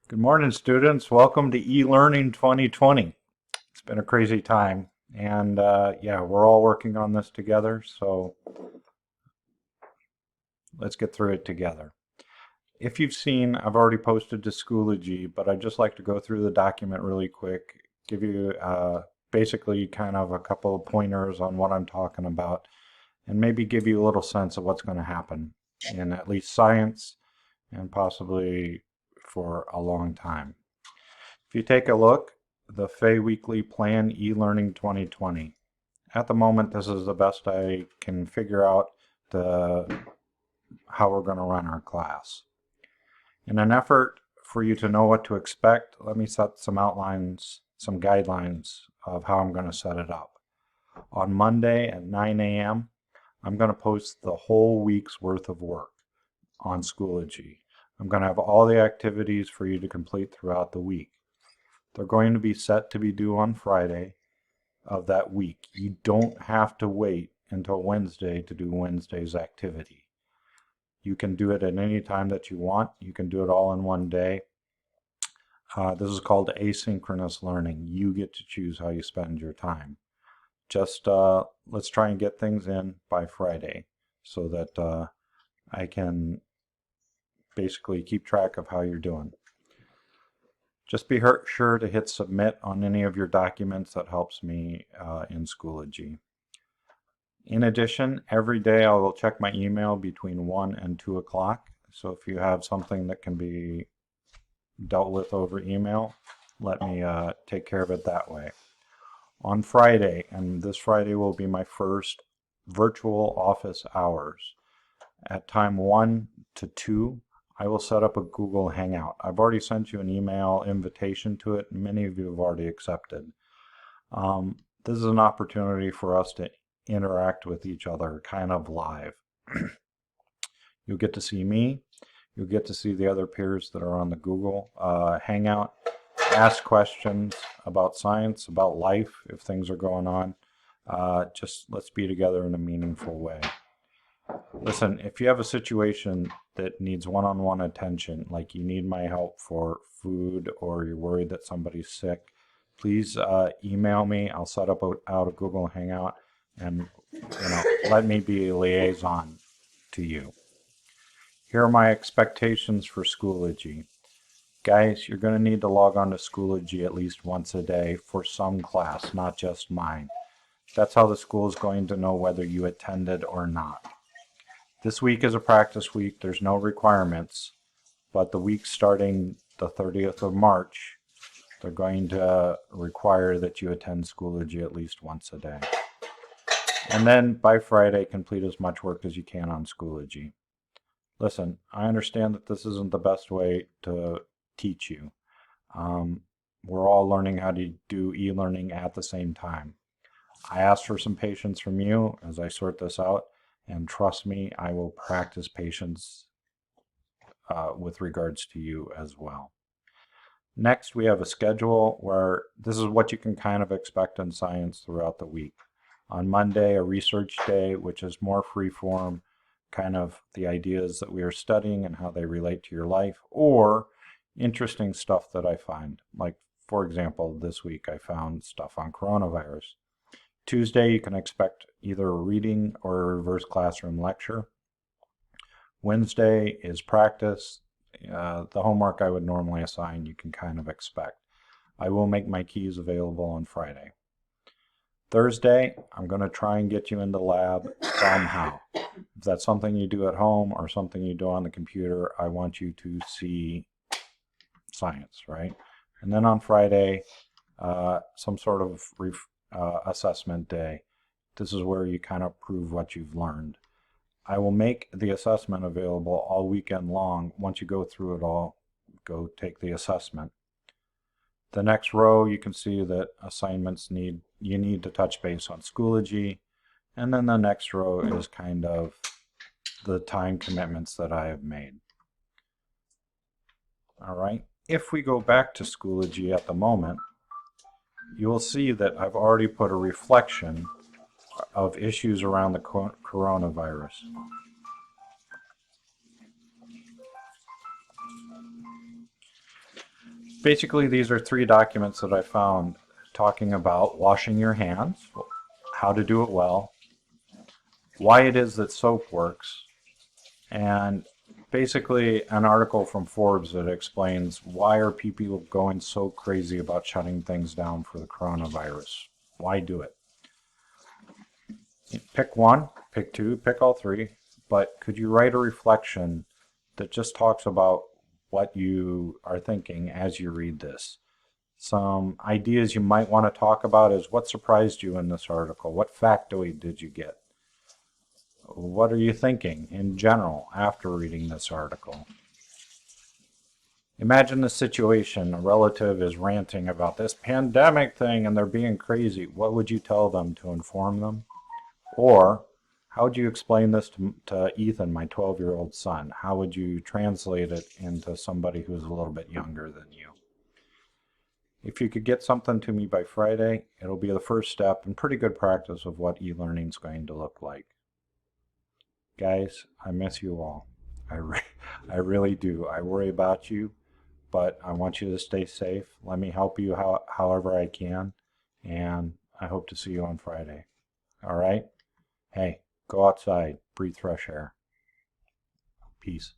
Good morning, students. Welcome to e-learning 2020. It's been a crazy time, and yeah, we're all working on this together, so let's get through it together. If you've seen, I've already posted to Schoology, but I'd just like to go through the document really quick, give you basically kind of a couple of pointers on what I'm talking about, and maybe give you a little sense of what's going to happen in at least science and possibly for a long time. If you take a look, the Fay Weekly Plan e-learning 2020. At the moment, this is the best I can figure out how we're going to run our class. In an effort for you to know what to expect, let me set some outlines, some guidelines of how I'm going to set it up. On Monday at 9 a.m., I'm going to post the whole week's worth of work on Schoology. I'm going to have all the activities for you to complete throughout the week. They're going to be set to be due on Friday of that week. You don't have to wait until Wednesday to do Wednesday's activity. You can do it at any time that you want. You can do it all in one day. This is called asynchronous learning. You get to choose how you spend your time. Just let's try and get things in by Friday so that I can basically keep track of how you're doing. Just be sure to hit submit on any of your documents. That helps me in Schoology. In addition, every day I will check my email between 1 and 2 o'clock. So if you have something that can be dealt with over email, let me take care of it that way. On Friday, and this Friday will be my first virtual office hours, at time 1 to 2, I will set up a Google Hangout. I've already sent you an email invitation to it, and many of you have already accepted. This is an opportunity for us to interact with each other kind of live. You'll get to see me. You'll get to see the other peers that are on the Google Hangout. Ask questions about science, about life, if things are going on. Just let's be together in a meaningful way. Listen, if you have a situation that needs one-on-one attention, like you need my help for food or you're worried that somebody's sick, please email me. I'll set up out a Google Hangout and let me be a liaison to you. Here are my expectations for Schoology. Guys, you're going to need to log on to Schoology at least once a day for some class, not just mine. That's how the school is going to know whether you attended or not. This week is a practice week. There's no requirements, but the week starting the 30th of March, they're going to require that you attend Schoology at least once a day. And then by Friday, complete as much work as you can on Schoology. Listen, I understand that this isn't the best way to teach you. We're all learning how to do e-learning at the same time. I ask for some patience from you as I sort this out. And trust me, I will practice patience with regards to you as well. Next, we have a schedule where this is what you can kind of expect in science throughout the week. On Monday, a research day, which is more free-form, kind of the ideas that we are studying and how they relate to your life, or interesting stuff that I find. Like, for example, this week I found stuff on coronavirus. Tuesday, you can expect either a reading or a reverse classroom lecture. Wednesday is practice. The homework I would normally assign, you can kind of expect. I will make my keys available on Friday. Thursday, I'm going to try and get you into lab somehow. If that's something you do at home or something you do on the computer, I want you to see science, right? And then on Friday, some sort of assessment day. This is where you kind of prove what you've learned. I will make the assessment available all weekend long. Once you go through it all, go take the assessment. The next row, you can see that assignments you need to touch base on Schoology. And then the next row is kind of the time commitments that I have made. All right. If we go back to Schoology at the moment, you will see that I've already put a reflection of issues around the coronavirus. Basically, these are 3 documents that I found talking about washing your hands, how to do it well, why it is that soap works, and basically an article from Forbes that explains why are people going so crazy about shutting things down for the coronavirus. Why do it? Pick one, pick two, pick all 3, but could you write a reflection that just talks about what you are thinking as you read this? Some ideas you might want to talk about is what surprised you in this article? What factoid did you get? What are you thinking in general after reading this article? Imagine the situation. A relative is ranting about this pandemic thing and they're being crazy. What would you tell them to inform them? Or how would you explain this to Ethan, my 12-year-old son? How would you translate it into somebody who's a little bit younger than you? If you could get something to me by Friday, it'll be the first step and pretty good practice of what e-learning is going to look like. Guys, I miss you all. I really do. I worry about you, but I want you to stay safe. Let me help you however I can, and I hope to see you on Friday. All right? Hey, go outside, breathe fresh air. Peace.